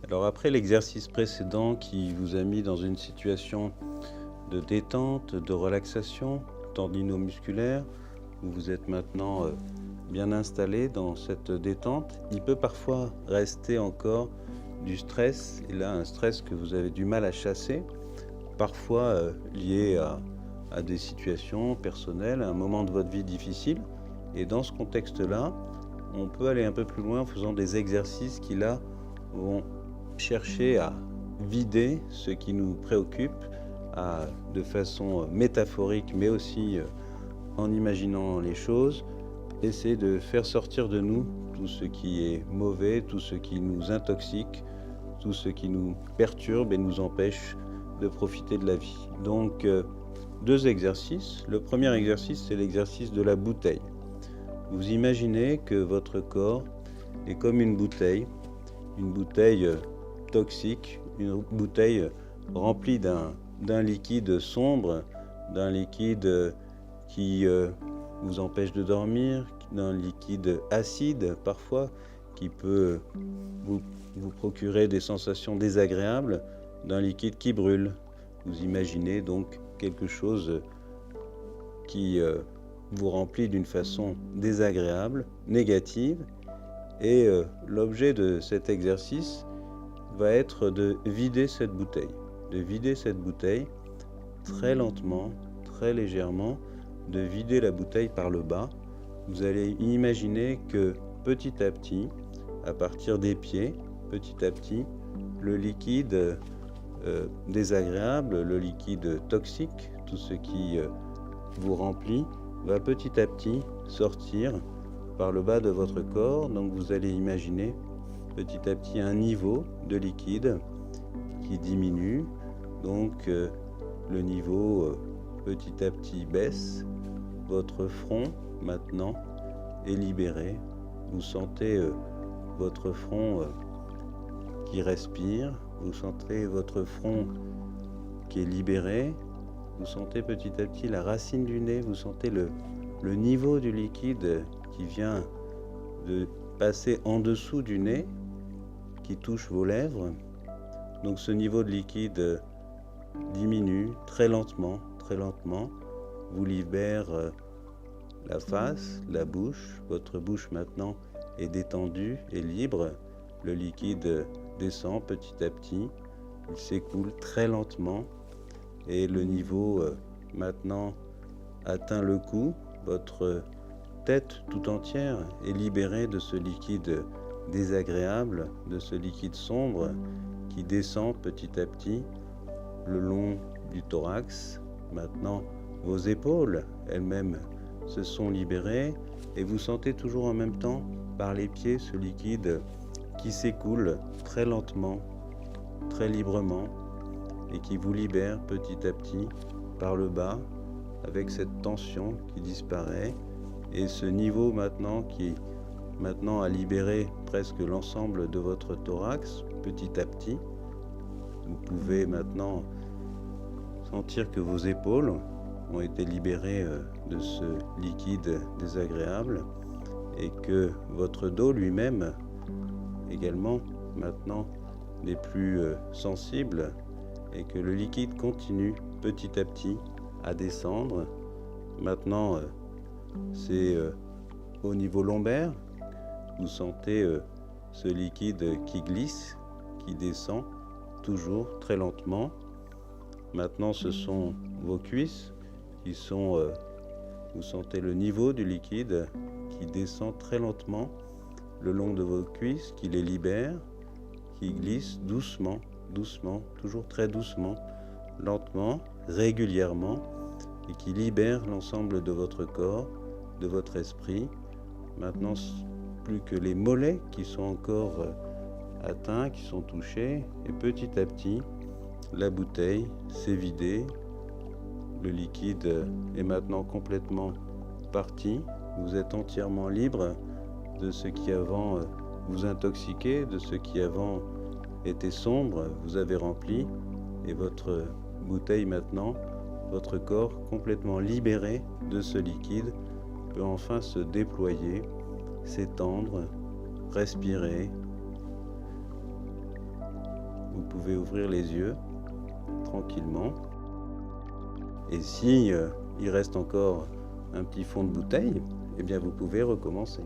Alors après l'exercice précédent qui vous a mis dans une situation de détente, de relaxation tendino-musculaire, où vous êtes maintenant bien installé dans cette détente, il peut parfois rester encore du stress, et là un stress que vous avez du mal à chasser, parfois lié à des situations personnelles, à un moment de votre vie difficile. Et dans ce contexte-là, on peut aller un peu plus loin en faisant des exercices qui là vont chercher à vider ce qui nous préoccupe de façon métaphorique, mais aussi en imaginant les choses, essayer de faire sortir de nous tout ce qui est mauvais, tout ce qui nous intoxique, tout ce qui nous perturbe et nous empêche de profiter de la vie. Donc, deux exercices. Le premier exercice, c'est l'exercice de la bouteille. Vous imaginez que votre corps est comme une bouteille toxique, une bouteille remplie d'un liquide sombre, d'un liquide qui vous empêche de dormir, d'un liquide acide parfois, qui peut vous procurer des sensations désagréables, d'un liquide qui brûle. Vous imaginez donc quelque chose qui vous remplit d'une façon désagréable, négative, et l'objet de cet exercice va être de vider cette bouteille très lentement, très légèrement, de vider la bouteille par le bas. Vous allez imaginer que petit à petit, à partir des pieds, petit à petit, le liquide désagréable, le liquide toxique, tout ce qui vous remplit, va petit à petit sortir par le bas de votre corps. Donc vous allez imaginer petit à petit un niveau de liquide qui diminue. Donc le niveau petit à petit baisse. Votre front maintenant est libéré. Vous sentez votre front qui respire. Vous sentez votre front qui est libéré. Vous sentez petit à petit la racine du nez. Vous sentez le niveau du liquide qui vient de passer en dessous du nez, qui touche vos lèvres. Donc ce niveau de liquide diminue très lentement, vous libère la face, la bouche. Votre bouche maintenant est détendue et libre. Le liquide descend petit à petit, il s'écoule très lentement et le niveau maintenant atteint le cou. Votre tête tout entière est libérée de ce liquide désagréable, de ce liquide sombre qui descend petit à petit le long du thorax. Maintenant, vos épaules elles-mêmes se sont libérées et vous sentez toujours en même temps par les pieds ce liquide qui s'écoule très lentement, très librement et qui vous libère petit à petit par le bas avec cette tension qui disparaît et ce niveau maintenant qui maintenant a libéré presque l'ensemble de votre thorax petit à petit. Vous pouvez maintenant sentir que vos épaules ont été libérées de ce liquide désagréable et que votre dos lui-même également maintenant n'est plus sensible et que le liquide continue petit à petit à descendre. Maintenant, c'est au niveau lombaire. Vous sentez ce liquide qui glisse, qui descend toujours très lentement. Maintenant, ce sont vos cuisses qui sont... vous sentez le niveau du liquide qui descend très lentement le long de vos cuisses, qui les libère, qui glisse doucement, toujours très doucement, lentement, régulièrement, et qui libère l'ensemble de votre corps, de votre esprit. Maintenant, plus que les mollets qui sont encore atteints, qui sont touchés, et petit à petit, la bouteille s'est vidée. Le liquide est maintenant complètement parti. Vous êtes entièrement libre de ce qui avant vous intoxiquait, de ce qui avant était sombre. Vous avez rempli et votre bouteille maintenant, votre corps complètement libéré de ce liquide, peut enfin se déployer, s'étendre, respirer. Vous pouvez ouvrir les yeux tranquillement. Et si il reste encore un petit fond de bouteille, eh bien vous pouvez recommencer.